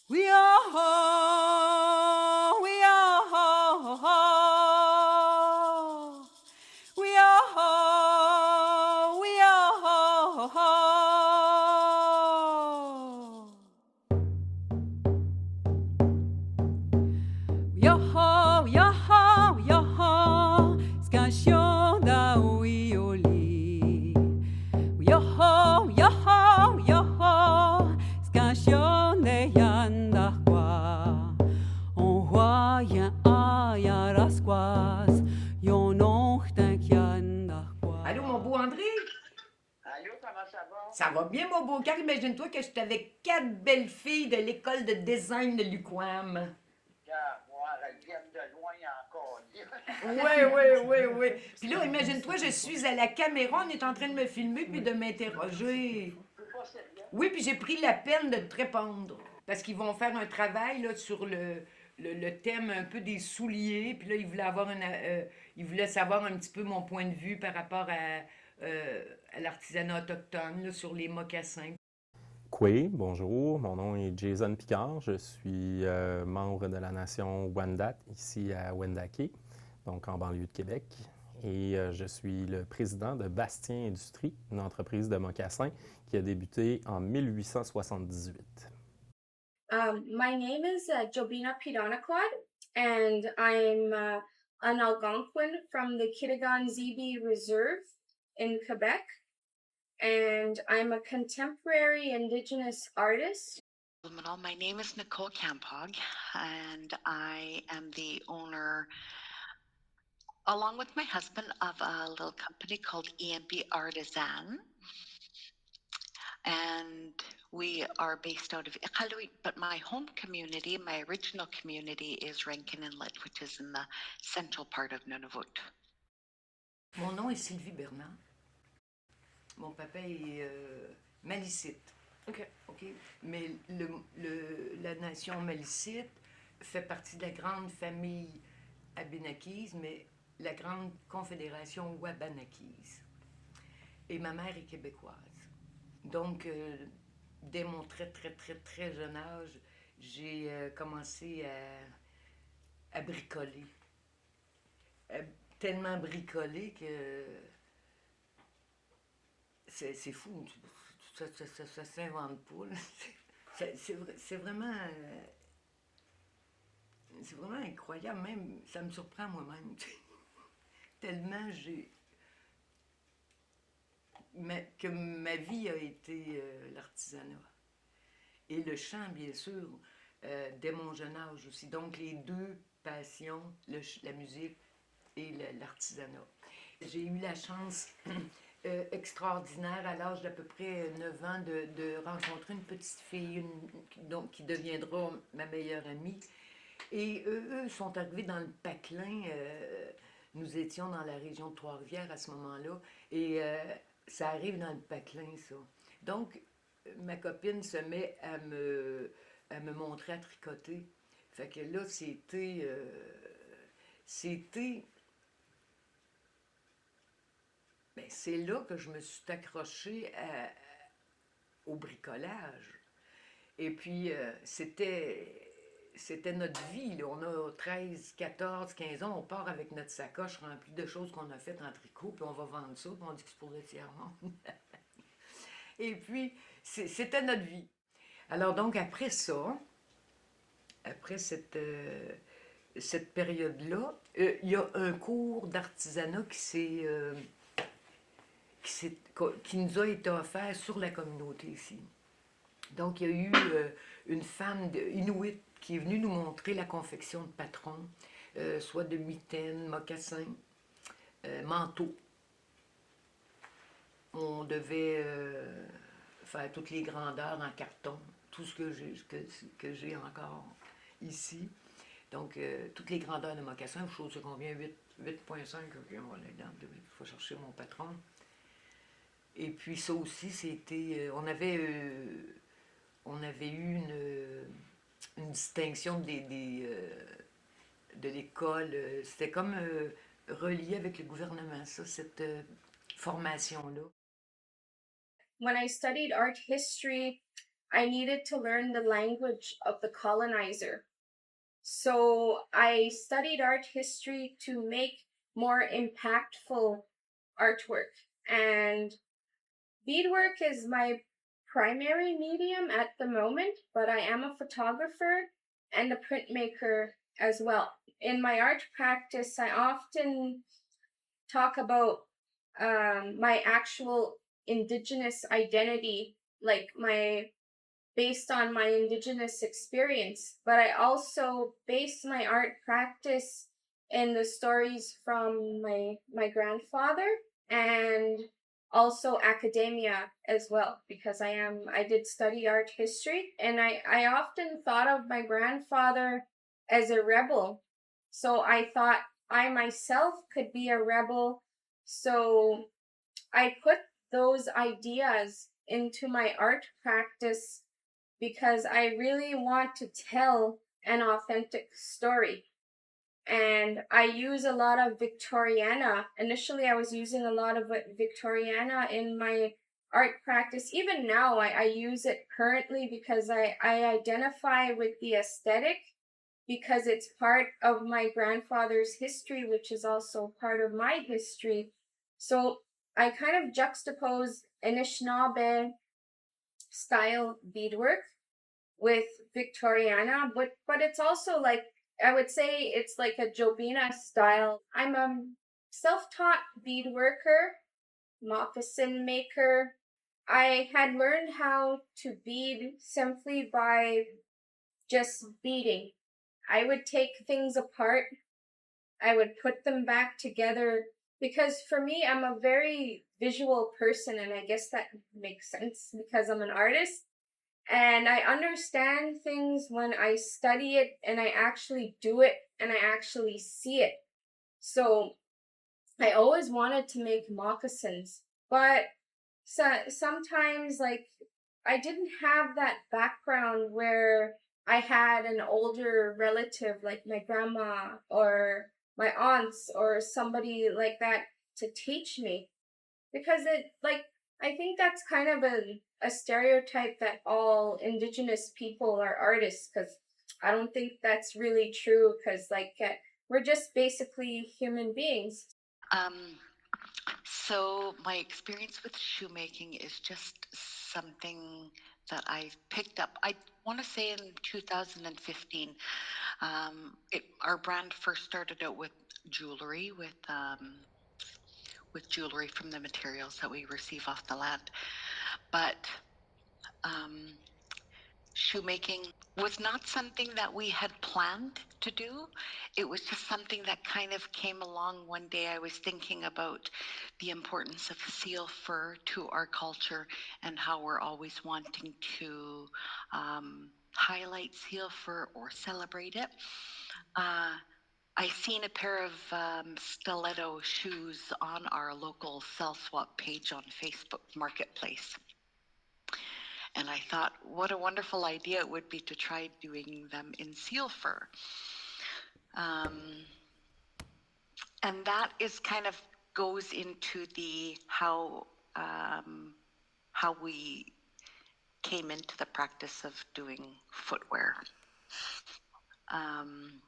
We are ho, we are ho, ho. We are ho, we are ho, ho. We are ho, we are ho, we are ho. Scansion da uioli. We are ho, we are ho, we are ho. Scansion de yanda qua. On voit ya aya rasquas. Yon och tank yanda qua. Allô, mon beau André? Allô, comment ça va? Ça va bien, mon beau car imagine-toi que j'étais avec 4 belles filles de l'école de design de l'UQAM. Moi, elles viennent de loin encore. Oui. Puis là, imagine-toi, je suis à la caméra, on est en train de me filmer puis de m'interroger. C'est pas sérieux? Oui, puis j'ai pris la peine de te répondre. Parce qu'ils vont faire un travail là, sur le thème un peu des souliers. Puis là, ils voulaient savoir un petit peu mon point de vue par rapport à l'artisanat autochtone, là, sur les mocassins. Oui, bonjour, mon nom est Jason Picard, je suis membre de la nation Wendat ici à Wendake, donc en banlieue de Québec, et je suis le président de Bastien Industrie, une entreprise de mocassins qui a débuté en 1878. My name is Jobina Pidanaquad, and I'm an Algonquin from the Kitigan Zibi Reserve in Quebec. And I'm a contemporary Indigenous artist. My name is Nicole Campog, and I am the owner, along with my husband, of a little company called EMP Artisan. And we are based out of Iqaluit, but my home community, my original community, is Rankin Inlet, which is in the central part of Nunavut. Mon nom est Sylvie Bernard. Mon papa est malicite. OK. Mais la nation malicite fait partie de la grande famille abénakise, mais la grande confédération wabanakise. Et ma mère est québécoise. Donc, dès mon très jeune âge, j'ai commencé à bricoler. Tellement bricoler que c'est fou. Ça s'invente pas. C'est vraiment incroyable. Même, ça me surprend moi-même. Tellement que ma vie a été l'artisanat. Et le chant, bien sûr, dès mon jeune âge aussi. Donc, les deux passions, la musique et l'artisanat. J'ai eu la chance extraordinaire à l'âge d'à peu près 9 ans de rencontrer une petite fille qui deviendra ma meilleure amie. Et eux sont arrivés dans le Paclin. Nous étions dans la région de Trois-Rivières à ce moment-là. Et ça arrive dans le Paclin, ça. Donc, ma copine se met à me montrer à tricoter. Fait que là, c'était ben, c'est là que je me suis accrochée au bricolage. Et puis, c'était notre vie. Là. On a 13, 14, 15 ans, on part avec notre sacoche remplie de choses qu'on a faites en tricot, puis on va vendre ça, puis on dit que c'est pour le tiers-monde. Et puis, c'était notre vie. Alors donc, après ça, après cette période-là, il y a un cours d'artisanat qui nous a été offert sur la communauté ici. Donc, il y a eu une femme inuit qui est venue nous montrer la confection de patrons, soit de mitaines, mocassins, manteaux. On devait faire toutes les grandeurs en carton, tout ce que j'ai encore ici. Donc, toutes les grandeurs de mocassins, je sais combien, 8,5, ok, on va aller dedans, il faut chercher mon patron. Et puis ça aussi, c'était, on avait eu une distinction de l'école. C'était comme relié avec le gouvernement, ça, cette formation-là. When I studied art history, I needed to learn the language of the colonizer. So I studied art history to make more impactful artwork. And beadwork is my primary medium at the moment, but I am a photographer and a printmaker as well. In my art practice, I often talk about my actual Indigenous identity, like my based on my Indigenous experience, but I also base my art practice in the stories from my grandfather and also academia as well, because I did study art history, and I often thought of my grandfather as a rebel. So I thought I myself could be a rebel. So I put those ideas into my art practice because I really want to tell an authentic story. And I use a lot of Victoriana. Initially, I was using a lot of Victoriana in my art practice. Even now, I use it currently because I identify with the aesthetic because it's part of my grandfather's history, which is also part of my history. So I kind of juxtapose Anishinaabe style beadwork with Victoriana, but it's also like I would say it's like a Jobina style. I'm a self-taught bead worker, moccasin maker. I had learned how to bead simply by just beading. I would take things apart, I would put them back together because for me, I'm a very visual person, and I guess that makes sense because I'm an artist. And I understand things when I study it and I actually do it and I actually see it. So I always wanted to make moccasins, but sometimes like I didn't have that background where I had an older relative like my grandma or my aunts or somebody like that to teach me, because it like I think that's kind of a stereotype that all indigenous people are artists, because I don't think that's really true, because we're just basically human beings. Um, so my experience with shoemaking is just something that I picked up. I want to say in 2015. Our brand first started out with jewelry, with jewelry from the materials that we receive off the land. But um, shoemaking was not something that we had planned to do. It was just something that kind of came along one day. I was thinking about the importance of seal fur to our culture and how we're always wanting to highlight seal fur or celebrate it. Uh, I seen a pair of stiletto shoes on our local sell swap page on Facebook Marketplace. And I thought, what a wonderful idea it would be to try doing them in seal fur. Um, and that is kind of goes into the how we came into the practice of doing footwear. Um,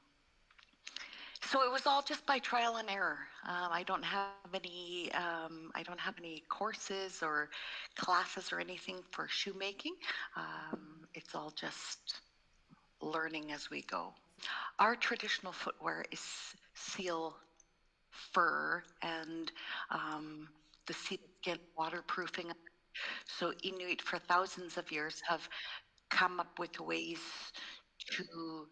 So it was all just by trial and error. I don't have any courses or classes or anything for shoemaking. It's all just learning as we go. Our traditional footwear is seal fur and the sealskin waterproofing. So Inuit for thousands of years have come up with ways to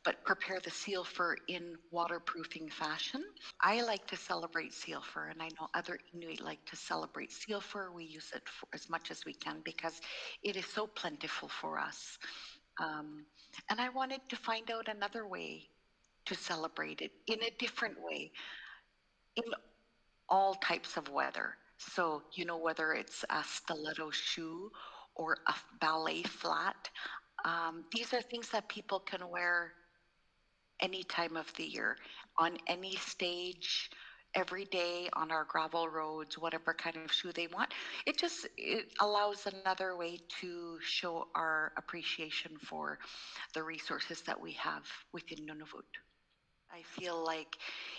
but prepare the seal fur in waterproofing fashion. I like to celebrate seal fur, and I know other Inuit like to celebrate seal fur. We use it for as much as we can because it is so plentiful for us. Um, and I wanted to find out another way to celebrate it in a different way in all types of weather. So, whether it's a stiletto shoe or a ballet flat, these are things that people can wear any time of the year on any stage. every day on our gravel roads, whatever kind of shoe they want. It allows another way to show our appreciation for the resources that we have within Nunavut. I feel like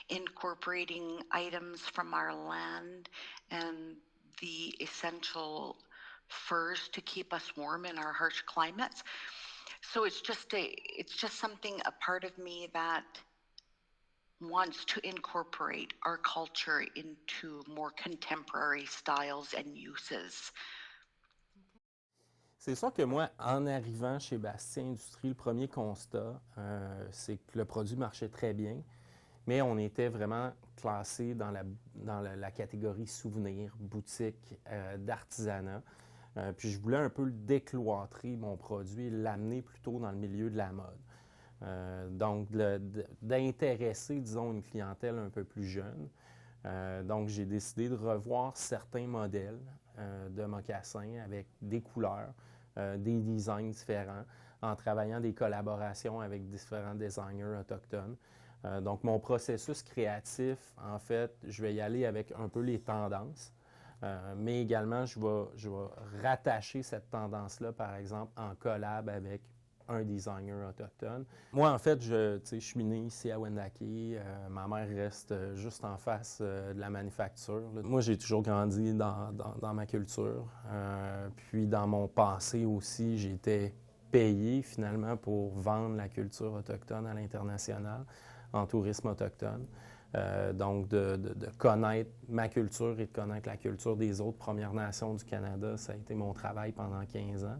incorporating items from our land and the essential furs to keep us warm in our harsh climates. So it's just something, a part of me that wants to incorporate our culture into more contemporary styles and uses. C'est sûr que moi, en arrivant chez Bastien Industrie, le premier constat, c'est que le produit marchait très bien, mais on était vraiment classé dans la catégorie souvenirs, boutique, d'artisanat. Puis je voulais un peu le décloîtrer, mon produit, l'amener plutôt dans le milieu de la mode. Donc, d'intéresser, disons, une clientèle un peu plus jeune. Donc, j'ai décidé de revoir certains modèles de mocassins avec des couleurs, des designs différents, en travaillant des collaborations avec différents designers autochtones. Donc, mon processus créatif, en fait, je vais y aller avec un peu les tendances, mais également, je vais rattacher cette tendance-là, par exemple, en collab avec un designer autochtone. Moi, en fait, je suis né ici à Wendake. Ma mère reste juste en face de la manufacture. Moi, j'ai toujours grandi dans ma culture. Puis, dans mon passé aussi, j'ai été payé finalement pour vendre la culture autochtone à l'international, en tourisme autochtone. Donc, de connaître ma culture et de connaître la culture des autres Premières Nations du Canada, ça a été mon travail pendant 15 ans.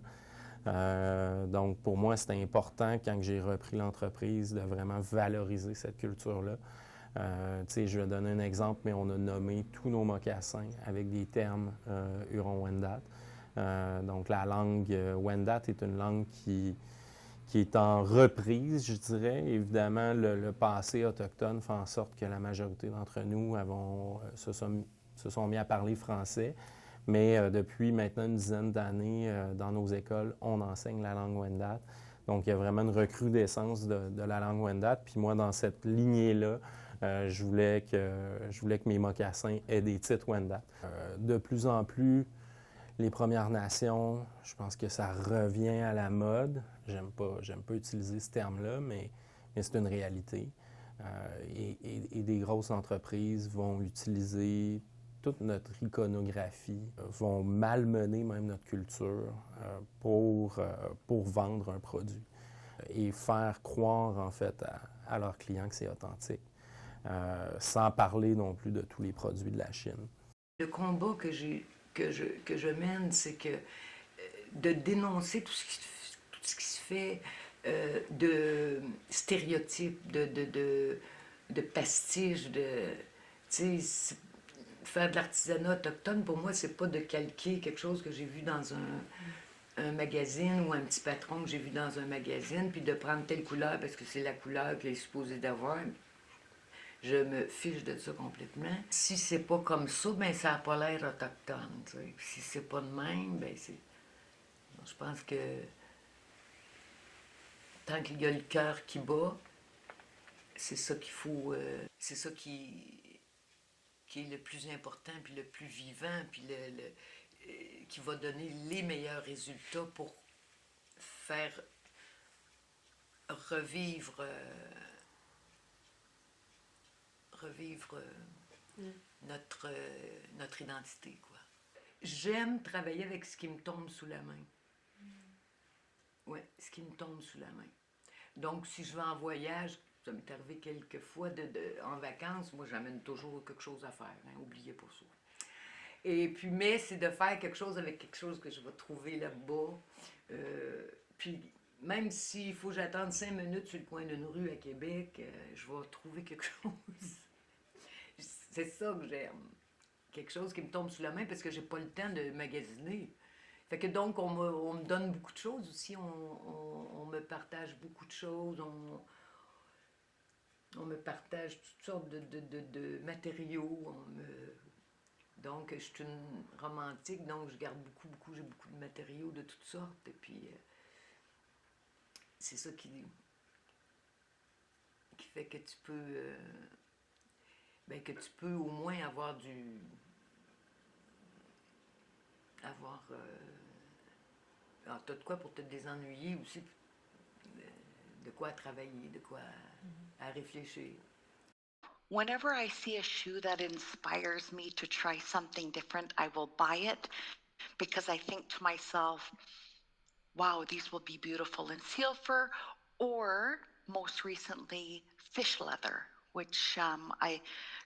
Donc, pour moi, c'était important, quand j'ai repris l'entreprise, de vraiment valoriser cette culture-là. Je vais donner un exemple, mais on a nommé tous nos mocassins avec des termes Huron-Wendat. Donc, la langue Wendat est une langue qui est en reprise, je dirais. Évidemment, le passé autochtone fait en sorte que la majorité d'entre nous se sont mis à parler français. Mais depuis maintenant une dizaine d'années, dans nos écoles, on enseigne la langue Wendat. Donc, il y a vraiment une recrudescence de la langue Wendat. Puis moi, dans cette lignée-là, je voulais que mes mocassins aient des titres Wendat. De plus en plus, les Premières Nations, je pense que ça revient à la mode. J'aime pas utiliser ce terme-là, mais c'est une réalité. Et des grosses entreprises vont utiliser toute notre iconographie, vont malmener même notre culture pour vendre un produit et faire croire en fait à leurs clients que c'est authentique, sans parler non plus de tous les produits de la Chine. Le combat que je mène, c'est que de dénoncer tout ce qui se fait de stéréotypes, de pastiches, faire de l'artisanat autochtone, pour moi, c'est pas de calquer quelque chose que j'ai vu dans un magazine ou un petit patron que j'ai vu dans un magazine, puis de prendre telle couleur parce que c'est la couleur qu'il est supposé d'avoir. Je me fiche de ça complètement. Si c'est pas comme ça, ben ça n'a pas l'air autochtone. T'sais. Si c'est pas de même, ben c'est... Je pense que tant qu'il y a le cœur qui bat, c'est ça qu'il faut... c'est ça qui est le plus important, puis le plus vivant, puis qui va donner les meilleurs résultats pour faire revivre notre identité, quoi. J'aime travailler avec ce qui me tombe sous la main. Oui, ce qui me tombe sous la main. Donc, si je vais en voyage, ça m'est arrivé quelques fois en vacances, moi j'amène toujours quelque chose à faire, hein, oubliez pas ça. Et puis, mais c'est de faire quelque chose avec quelque chose que je vais trouver là-bas. Puis, même s'il faut que j'attende 5 minutes sur le coin d'une rue à Québec, je vais trouver quelque chose. C'est ça que j'aime. Quelque chose qui me tombe sous la main parce que j'ai pas le temps de magasiner. Fait que donc, on me donne beaucoup de choses aussi. On me partage beaucoup de choses. On me partage toutes sortes de matériaux. Donc, je suis une romantique, donc je garde j'ai beaucoup de matériaux de toutes sortes. Et puis, c'est ça qui fait que tu peux ben, que tu peux au moins avoir du... avoir... alors, t'as de quoi pour te désennuyer aussi, de quoi à travailler, de quoi à réfléchir. Whenever I see a shoe that inspires me to try something different, I will buy it because I think to myself, wow, these will be beautiful in seal fur, or most recently, fish leather, which I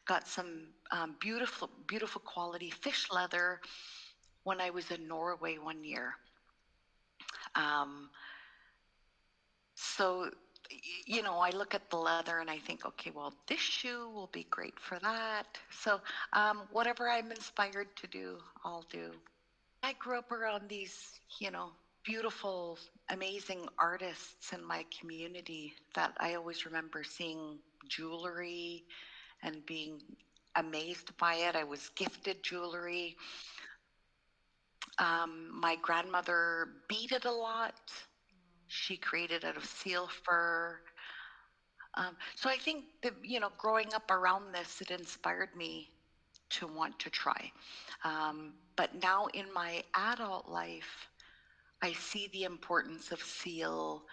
got some beautiful, beautiful quality fish leather when I was in Norway one year. Um, so, you know, I look at the leather and I think, okay, well, this shoe will be great for that. So, whatever I'm inspired to do, I'll do. I grew up around these, you know, beautiful, amazing artists in my community that I always remember seeing jewelry and being amazed by it. I was gifted jewelry. My grandmother beaded a lot. She created out of seal fur. So I think that, you know, growing up around this, it inspired me to want to try. But now in my adult life, I see the importance of seal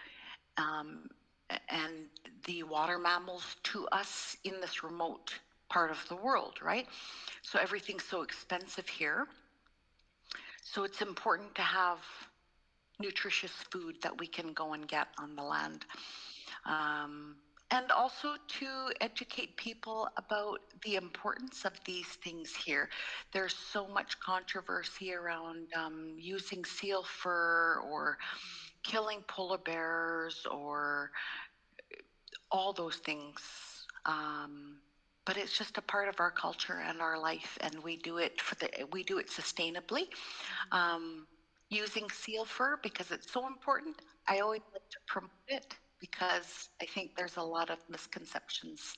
um, and the water mammals to us in this remote part of the world, right? So everything's so expensive here. So it's important to have nutritious food that we can go and get on the land. And also to educate people about the importance of these things here. There's so much controversy around using seal fur or killing polar bears or all those things. But it's just a part of our culture and our life, and we do it sustainably. Using seal fur because it's so important. I always like to promote it because I think there's a lot of misconceptions.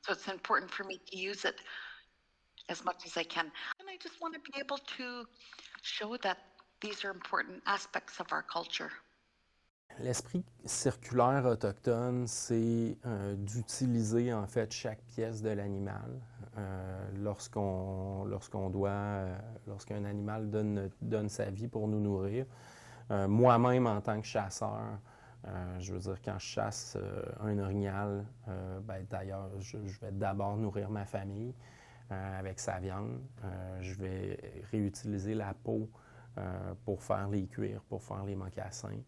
So it's important for me to use it as much as I can. And I just want to be able to show that these are important aspects of our culture. L'esprit circulaire autochtone, c'est d'utiliser en fait chaque pièce de l'animal lorsqu'un animal donne sa vie pour nous nourrir. Moi-même, en tant que chasseur, je veux dire, quand je chasse un orignal, d'ailleurs, je vais d'abord nourrir ma famille avec sa viande. Je vais réutiliser la peau pour faire les cuirs, pour faire les mocassins.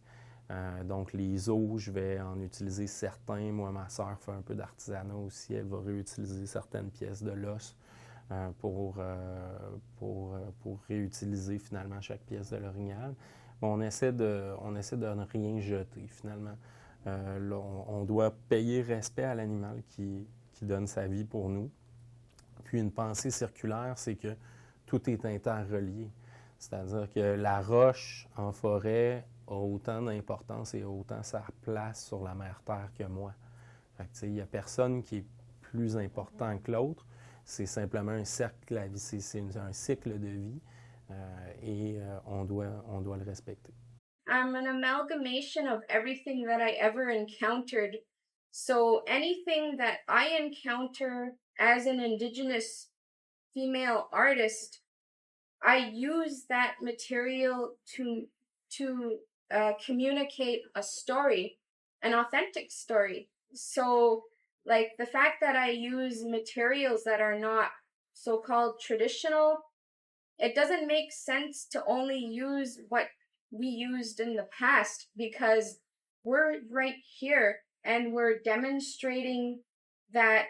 Donc, les os, je vais en utiliser certains. Moi, ma sœur fait un peu d'artisanat aussi. Elle va réutiliser certaines pièces de l'os pour réutiliser finalement chaque pièce de l'orignal. On essaie de ne rien jeter finalement. Là, on doit payer respect à l'animal qui donne sa vie pour nous. Puis une pensée circulaire, c'est que tout est interrelié. C'est-à-dire que la roche en forêt a autant d'importance et a autant sa place sur la mère Terre que moi. Il n'y a personne qui est plus important que l'autre. C'est simplement un cercle, c'est un cycle de vie et on doit le respecter. I'm an amalgamation of everything that I ever encountered. So anything that I encounter as an Indigenous female artist, I use that material to communicate a story, an authentic story. So, like the fact that I use materials that are not so-called traditional, it doesn't make sense to only use what we used in the past because we're right here and we're demonstrating that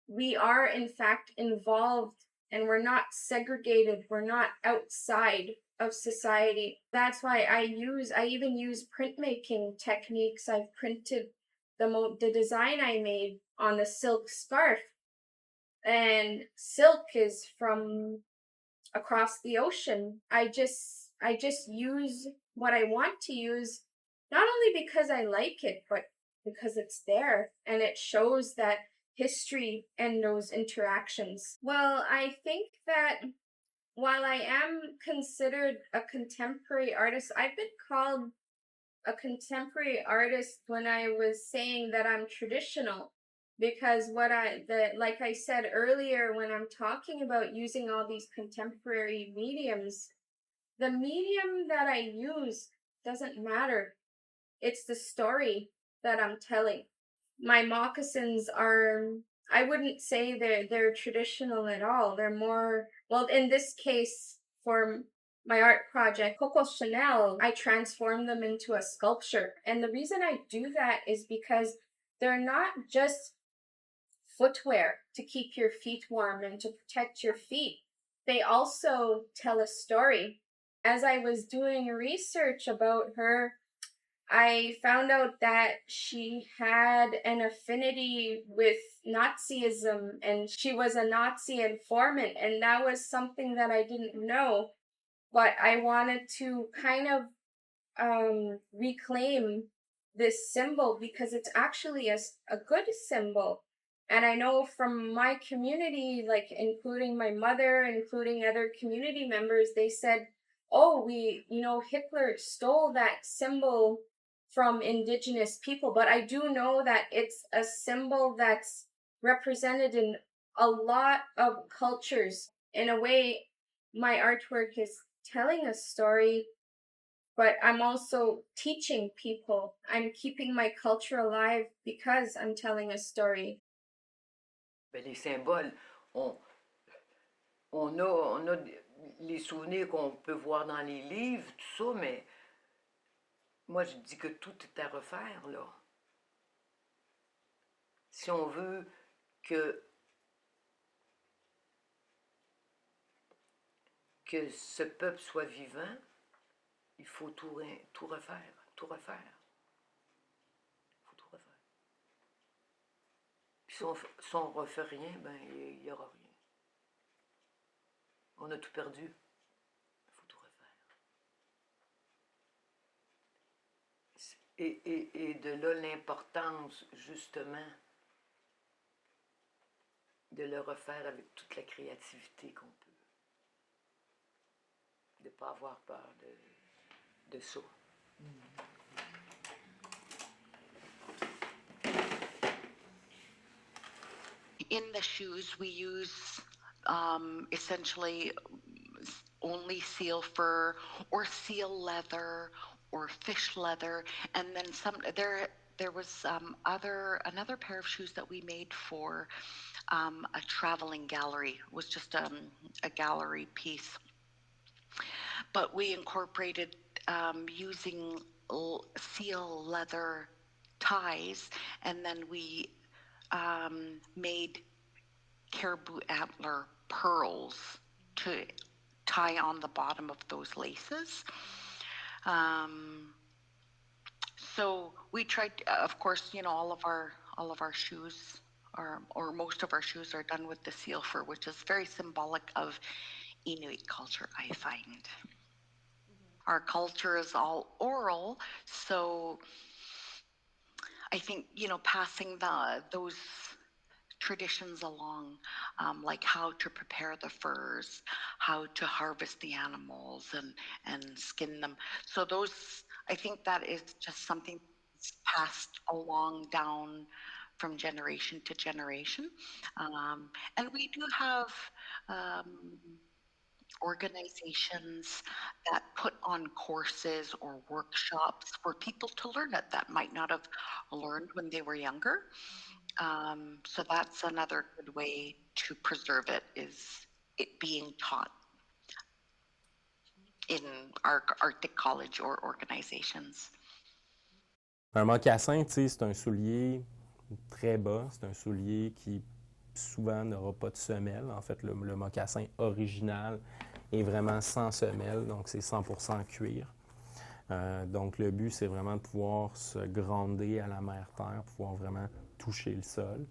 we are in fact involved and we're not segregated, we're not outside of society. That's why I even use printmaking techniques. I've printed the design I made on a silk scarf, and silk is from across the ocean. I just use what I want to use, not only because I like it, but because it's there and it shows that history and those interactions. Well, I think that while I am considered a contemporary artist, I've been called a contemporary artist when I was saying that I'm traditional. because like I said earlier, when I'm talking about using all these contemporary mediums, the medium that I use doesn't matter. It's the story that I'm telling. My moccasins are, I wouldn't say they're traditional at all. They're more, well, in this case, for my art project, Coco Chanel, I transform them into a sculpture. And the reason I do that is because they're not just footwear to keep your feet warm and to protect your feet. They also tell a story. As I was doing research about her, I found out that she had an affinity with Nazism and she was a Nazi informant, and that was something that I didn't know. But I wanted to kind of reclaim this symbol because it's actually a good symbol. And I know from my community, like including my mother, including other community members, they said, oh, Hitler stole that symbol from indigenous people. But I do know that it's a symbol that's represented in a lot of cultures. In a way, my artwork is telling a story, but I'm also teaching people. I'm keeping my culture alive because I'm telling a story. Ben, les symboles, on a les souvenirs qu'on peut voir dans les livres, tout ça, mais moi je dis que tout est à refaire, là. Si on veut que ce peuple soit vivant, il faut tout refaire, tout refaire. Il faut tout refaire. Puis si on refait rien, ben il n'y aura rien. On a tout perdu. Il faut tout refaire. Et de là l'importance, justement, de le refaire avec toute la créativité qu'on peut. De ne pas avoir peur de ça. In the shoes, we use essentially only seal fur or seal leather or fish leather, and then some. There was another pair of shoes that we made for a traveling gallery. It was just a gallery piece, but we incorporated using seal leather ties, and then we made caribou antler pearls to tie on the bottom of those laces. So we tried, of course, all of our shoes or most of our shoes are done with the seal fur, which is very symbolic of Inuit culture, I find. Our culture is all oral, so I think, passing those traditions along, like how to prepare the furs, how to harvest the animals and skin them. So those, I think that is just something that's passed along down from generation to generation. And we do have organizations that put on courses or workshops for people to learn it that might not have learned when they were younger. So that's another good way to preserve it, is it being taught in our Arctic College or organizations. Un mocassin, tu sais, c'est un soulier très bas. C'est un soulier qui souvent n'aura pas de semelle. En fait, le mocassin original est vraiment sans semelle, donc c'est 100% cuir. Donc le but, c'est vraiment de pouvoir se grounder à la mère terre, pouvoir vraiment toucher le sol.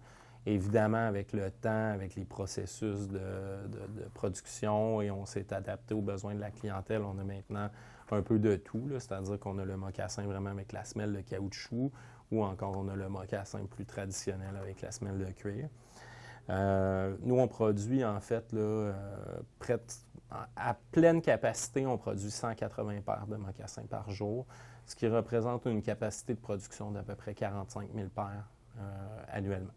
Évidemment, avec le temps, avec les processus de production, et on s'est adapté aux besoins de la clientèle, on a maintenant un peu de tout, c'est-à-dire qu'on a le mocassin vraiment avec la semelle de caoutchouc, ou encore on a le mocassin plus traditionnel avec la semelle de cuir. Nous, on produit en fait, à pleine capacité, on produit 180 paires de mocassins par jour, ce qui représente une capacité de production d'à peu près 45 000 paires annuellement.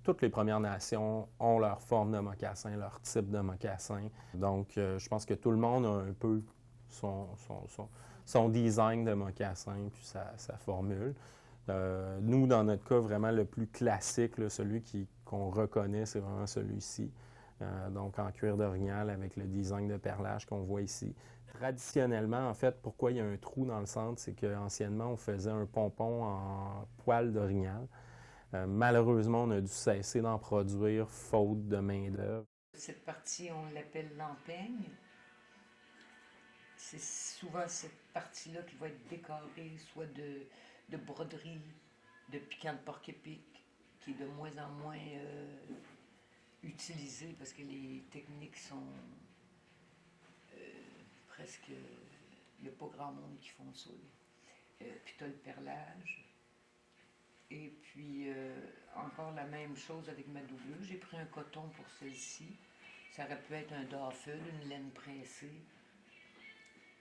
toutes les Premières Nations ont leur forme de mocassin, leur type de mocassin. Donc, je pense que tout le monde a un peu son design de mocassin puis sa formule. Nous, dans notre cas, vraiment le plus classique, là, celui qu'on reconnaît, c'est vraiment celui-ci. Donc en cuir d'orignal avec le design de perlage qu'on voit ici. Traditionnellement, en fait, pourquoi il y a un trou dans le centre, c'est qu'anciennement, on faisait un pompon en poil d'orignal. Malheureusement, on a dû cesser d'en produire faute de main-d'œuvre. Cette partie, on l'appelle l'empeigne. C'est souvent cette partie-là qui va être décorée, soit de broderie, de piquant de porc-épic, qui est de moins en moins utilisée parce que les techniques sont presque... Il n'y a pas grand monde qui font ça. Puis tu as le perlage. Et puis, encore la même chose avec ma doublure. J'ai pris un coton pour celle-ci. Ça aurait pu être un daffel, une laine pressée.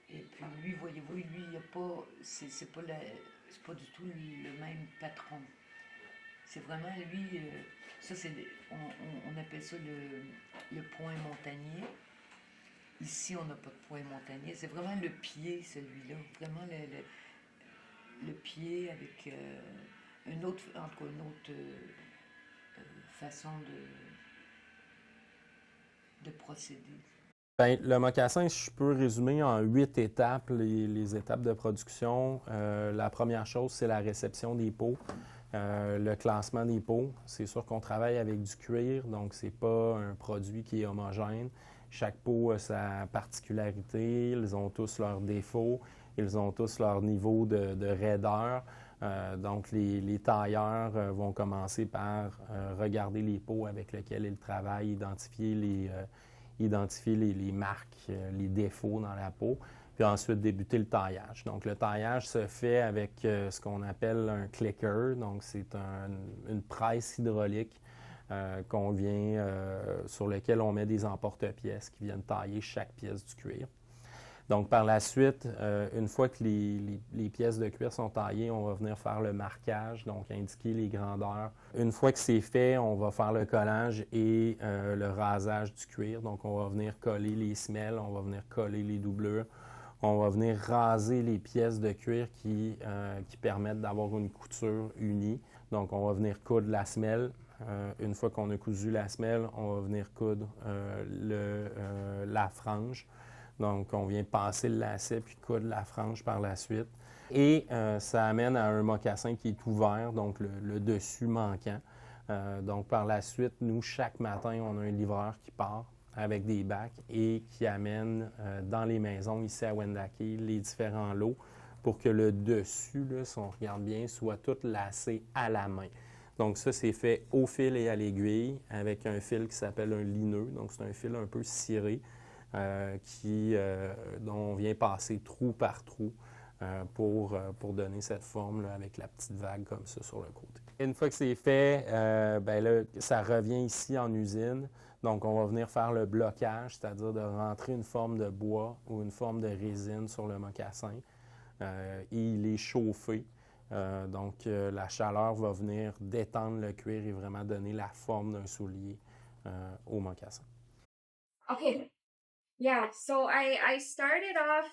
Et puis lui, voyez-vous, lui, il n'y a pas... C'est pas du tout le même patron. C'est vraiment, lui... ça, c'est... On appelle ça le point montagnier. Ici, on n'a pas de point montagnier. C'est vraiment le pied, celui-là. Vraiment le pied avec une autre façon de procéder. Bien, le mocassin, je peux résumer en 8 étapes, les étapes de production. La première chose, c'est la réception des peaux, le classement des peaux. C'est sûr qu'on travaille avec du cuir, donc c'est pas un produit qui est homogène. Chaque peau a sa particularité, ils ont tous leurs défauts, ils ont tous leur niveau de raideur. Donc, les tailleurs vont commencer par regarder les peaux avec lesquelles ils travaillent, identifier les marques, les défauts dans la peau, puis ensuite débuter le taillage. Donc, le taillage se fait avec ce qu'on appelle un clicker. Donc, c'est une presse hydraulique sur lequel on met des emporte-pièces qui viennent tailler chaque pièce du cuir. Donc, par la suite, une fois que les pièces de cuir sont taillées, on va venir faire le marquage, donc indiquer les grandeurs. Une fois que c'est fait, on va faire le collage et le rasage du cuir. Donc, on va venir coller les semelles, on va venir coller les doublures. On va venir raser les pièces de cuir qui permettent d'avoir une couture unie. Donc, on va venir coudre la semelle. Une fois qu'on a cousu la semelle, on va venir coudre la frange. Donc, on vient passer le lacet puis coudre la frange par la suite. Et ça amène à un mocassin qui est ouvert, donc le dessus manquant. Donc, par la suite, nous, chaque matin, on a un livreur qui part avec des bacs et qui amène dans les maisons ici à Wendake les différents lots pour que le dessus, là, si on regarde bien, soit tout lacé à la main. Donc ça, c'est fait au fil et à l'aiguille avec un fil qui s'appelle un lineux. Donc c'est un fil un peu ciré dont on vient passer trou par trou pour donner cette forme là, avec la petite vague comme ça sur le côté. Une fois que c'est fait, ben là, ça revient ici en usine. Donc on va venir faire le blocage, c'est-à-dire de rentrer une forme de bois ou une forme de résine sur le mocassin. Il est chauffé. Donc, la chaleur va venir détendre le cuir et vraiment donner la forme d'un soulier au mocassin. Okay. Yeah, so I started off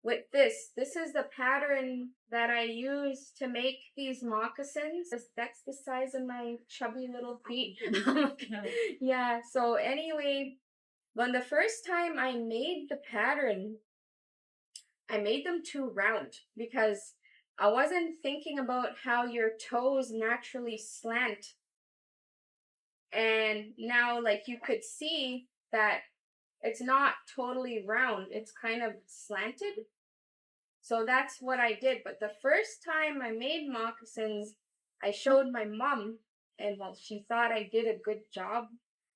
with this. This is the pattern that I use to make these moccasins. That's the size of my chubby little feet. Yeah, so anyway, when the first time I made the pattern, I made them too round because I wasn't thinking about how your toes naturally slant. And now, like, you could see that it's not totally round, it's kind of slanted. So that's what I did. But the first time I made moccasins, I showed my mom, and well, she thought I did a good job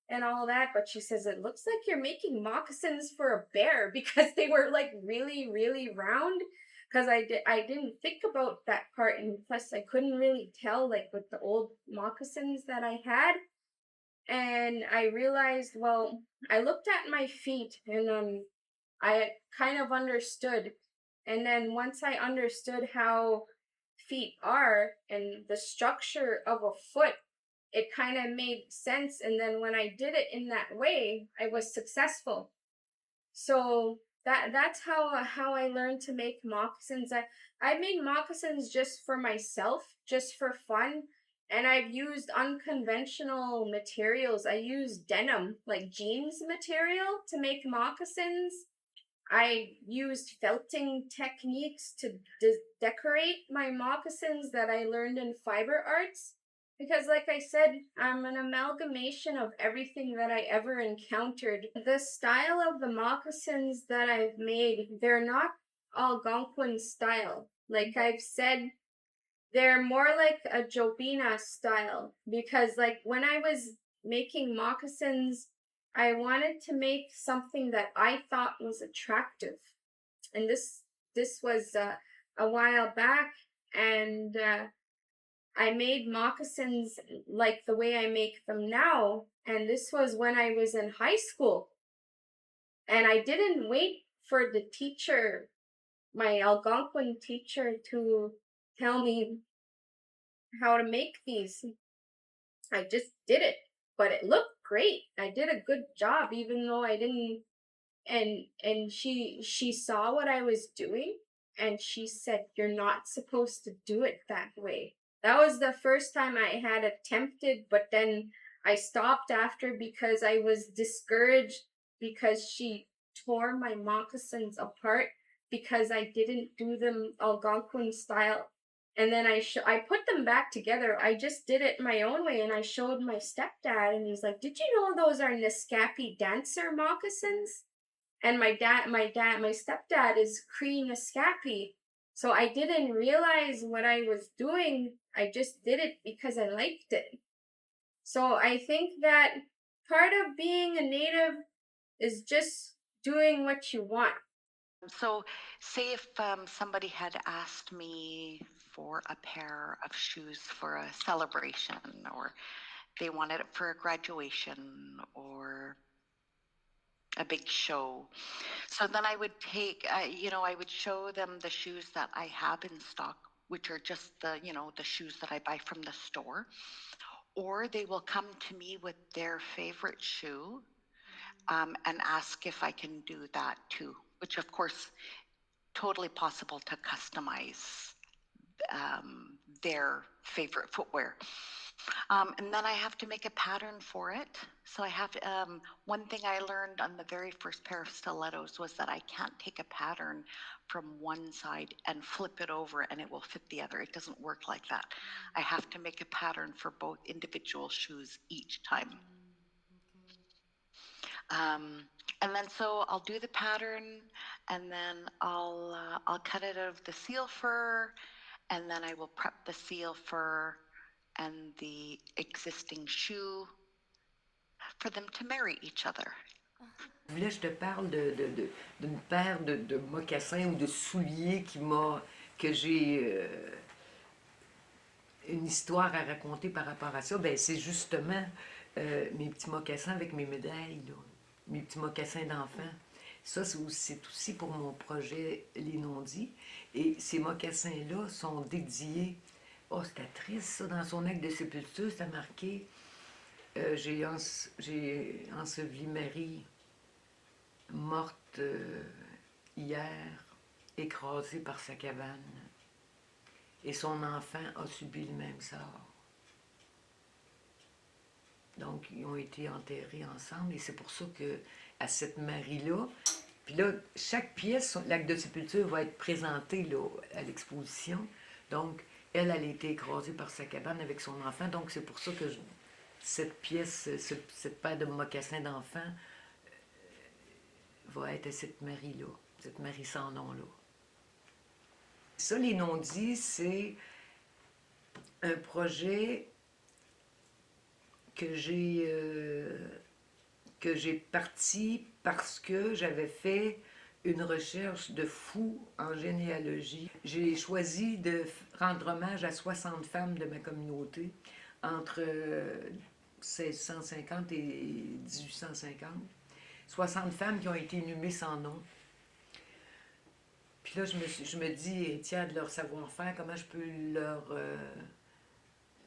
and all that, but she says, it looks like you're making moccasins for a bear because they were like really, really round. Because I didn't think about that part, and plus I couldn't really tell, like with the old moccasins that I had. And I realized, well, I looked at my feet and I kind of understood. And then once I understood how feet are and the structure of a foot, it kind of made sense. And then when I did it in that way, I was successful. So that's how I learned to make moccasins. I made moccasins just for myself, just for fun. And I've used unconventional materials. I used denim, like jeans material, to make moccasins. I used felting techniques to decorate my moccasins that I learned in fiber arts. Because, like I said, I'm an amalgamation of everything that I ever encountered. The style of the moccasins that I've made, they're not Algonquin style. Like I've said, they're more like a Jobina style. Because, like, when I was making moccasins, I wanted to make something that I thought was attractive. And this was a while back, and I made moccasins like the way I make them now, and this was when I was in high school. And I didn't wait for the teacher, my Algonquin teacher, to tell me how to make these. I just did it, but it looked great. I did a good job, even though I didn't. And she saw what I was doing, and she said, "You're not supposed to do it that way." That was the first time I had attempted, but then I stopped after because I was discouraged because she tore my moccasins apart because I didn't do them Algonquin style. And then I put them back together. I just did it my own way, and I showed my stepdad, and he's like, "Did you know those are Nescapi dancer moccasins?" And my stepdad is Cree Nescapi. So I didn't realize what I was doing. I just did it because I liked it. So I think that part of being a native is just doing what you want. So, say if somebody had asked me for a pair of shoes for a celebration, or they wanted it for a graduation or a big show. So then I would I would show them the shoes that I have in stock, which are just the shoes that I buy from the store. Or they will come to me with their favorite shoe and ask if I can do that too, which of course, totally possible to customize their favorite footwear. And then I have to make a pattern for it. So I have one thing I learned on the very first pair of stilettos was that I can't take a pattern from one side and flip it over and it will fit the other. It doesn't work like that. I have to make a pattern for both individual shoes each time. And then so I'll do the pattern, and then I'll cut it out of the seal fur, and then I will prep the seal fur and the existing shoe for them to marry each other. Là, je te parle d'une paire de mocassins ou de souliers que j'ai une histoire à raconter par rapport à ça. Ben, c'est justement mes petits mocassins avec mes médailles, là. Mes petits mocassins d'enfant. Ça, c'est aussi pour mon projet Les Non-Dits. Et ces mocassins-là sont dédiés. Oh, c'était triste, ça, dans son acte de sépulture, c'était marqué j'ai enseveli Marie, morte hier, écrasée par sa cabane. Et son enfant a subi le même sort. Donc, ils ont été enterrés ensemble, et c'est pour ça que à cette Marie-là, puis là, chaque pièce, l'acte de sépulture va être présenté là, à l'exposition. Donc, elle a été écrasée par sa cabane avec son enfant. Donc, c'est pour ça que cette pièce, cette paire de mocassins d'enfant va être à cette Marie-là, cette Marie sans nom-là. Ça, Les Non-Dits, c'est un projet que j'ai parti parce que j'avais fait une recherche de fou en généalogie. J'ai choisi de rendre hommage à 60 femmes de ma communauté entre 1650 et 1850. 60 femmes qui ont été inhumées sans nom. Puis là, je me dis, tiens, de leur savoir-faire, comment je peux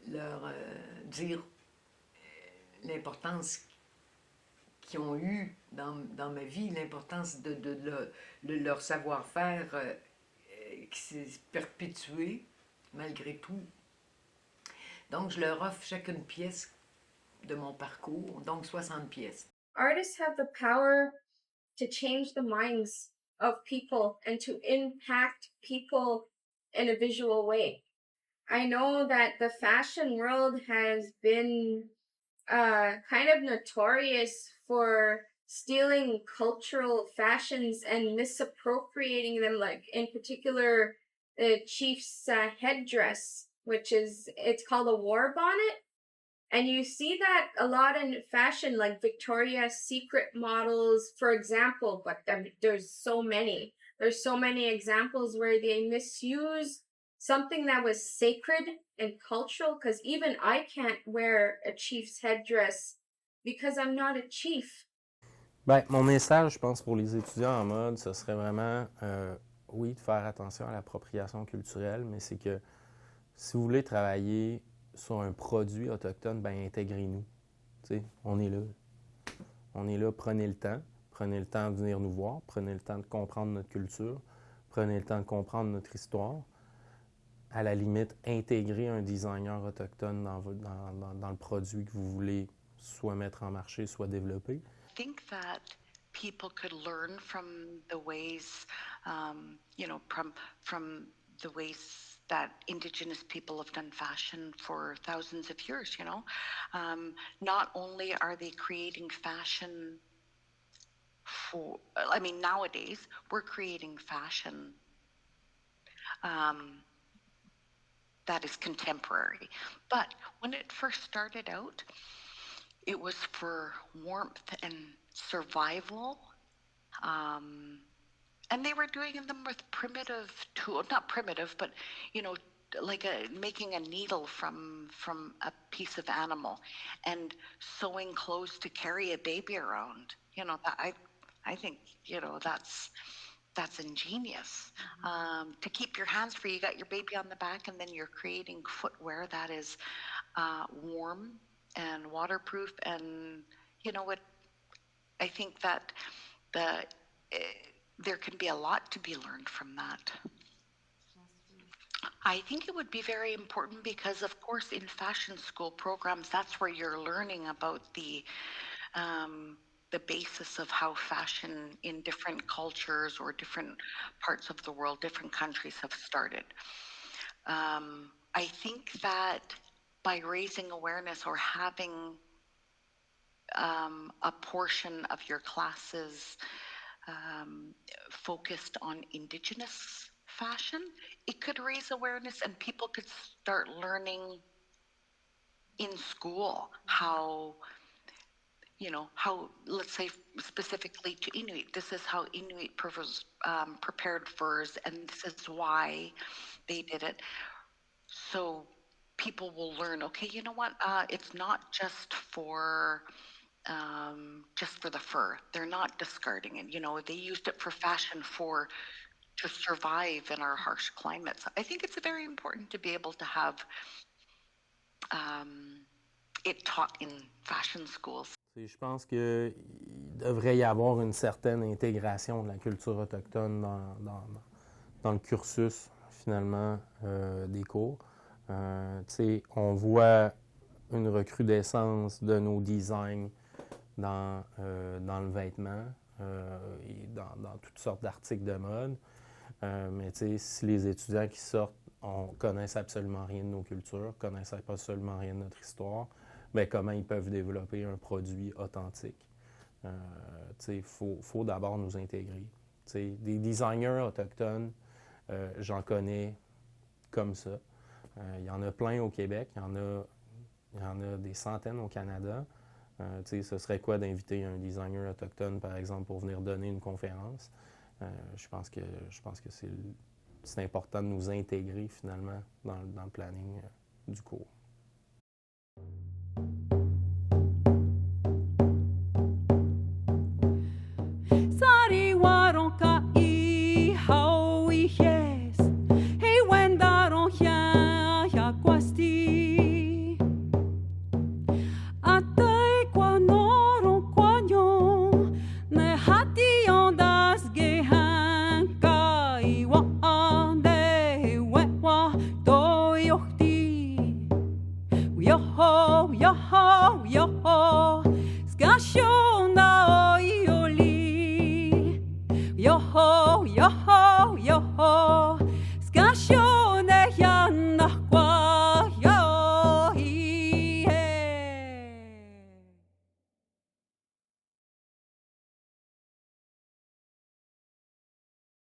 leur dire l'importance qu'ils ont eu dans ma vie, l'importance de leur savoir-faire qui s'est perpétué malgré tout. Donc, je leur offre chacune pièce de mon parcours, donc 60 pièces. Artists have the power to change the minds of people and to impact people in a visual way. I know that the fashion world has been kind of notorious for stealing cultural fashions and misappropriating them, like in particular the chief's headdress, it's called a war bonnet. And you see that a lot in fashion, like Victoria's Secret models, for example, but there's so many. There's so many examples where they misuse something that was sacred and cultural, because even I can't wear a chief's headdress because I'm not a chief. Bien, mon message, je pense, pour les étudiants en mode, ce serait vraiment, oui, de faire attention à l'appropriation culturelle, mais c'est que si vous voulez travailler sur un produit autochtone, bien, intégrez-nous. Tu sais, on est là. On est là, prenez le temps. Prenez le temps de venir nous voir. Prenez le temps de comprendre notre culture. Prenez le temps de comprendre notre histoire. À la limite, intégrer un designer autochtone dans le produit que vous voulez soit mettre en marché, soit développer. I think that people could learn from the ways, from the ways that Indigenous people have done fashion for thousands of years, Not only are they creating fashion nowadays, we're creating fashion that is contemporary. But when it first started out, it was for warmth and survival. And they were doing them with primitive tools, not primitive, but, like making a needle from a piece of animal and sewing clothes to carry a baby around. I think, that's ingenious. To keep your hands free, you got your baby on the back, and then you're creating footwear that is warm and waterproof. And I think that there can be a lot to be learned from that. I think it would be very important because, of course, in fashion school programs, that's where you're learning about the basis of how fashion in different cultures or different parts of the world, different countries have started. I think that by raising awareness or having a portion of your classes focused on Indigenous fashion, it could raise awareness and people could start learning in school how, let's say specifically to Inuit, this is how Inuit prepared furs and this is why they did it. So people will learn, okay, you know what, it's not just for the fur. They're not discarding it. They used it for fashion to survive in our harsh climates. I think it's very important to be able to have it taught in fashion schools. Je pense qu'il devrait y avoir une certaine intégration de la culture autochtone dans le cursus, finalement, des cours. On voit une recrudescence de nos designs dans le vêtement et dans toutes sortes d'articles de mode. Mais si les étudiants qui sortent connaissent absolument rien de nos cultures, connaissent pas seulement rien de notre histoire, bien, comment ils peuvent développer un produit authentique? Il faut d'abord nous intégrer. Des designers autochtones, j'en connais comme ça. Il y en a plein au Québec, il y en a des centaines au Canada. Ce serait quoi d'inviter un designer autochtone, par exemple, pour venir donner une conférence? Je pense que c'est important de nous intégrer, finalement, dans le planning du cours. Atai yoho, skashonda oioli. Yoho, yoho, yoho, skashonda.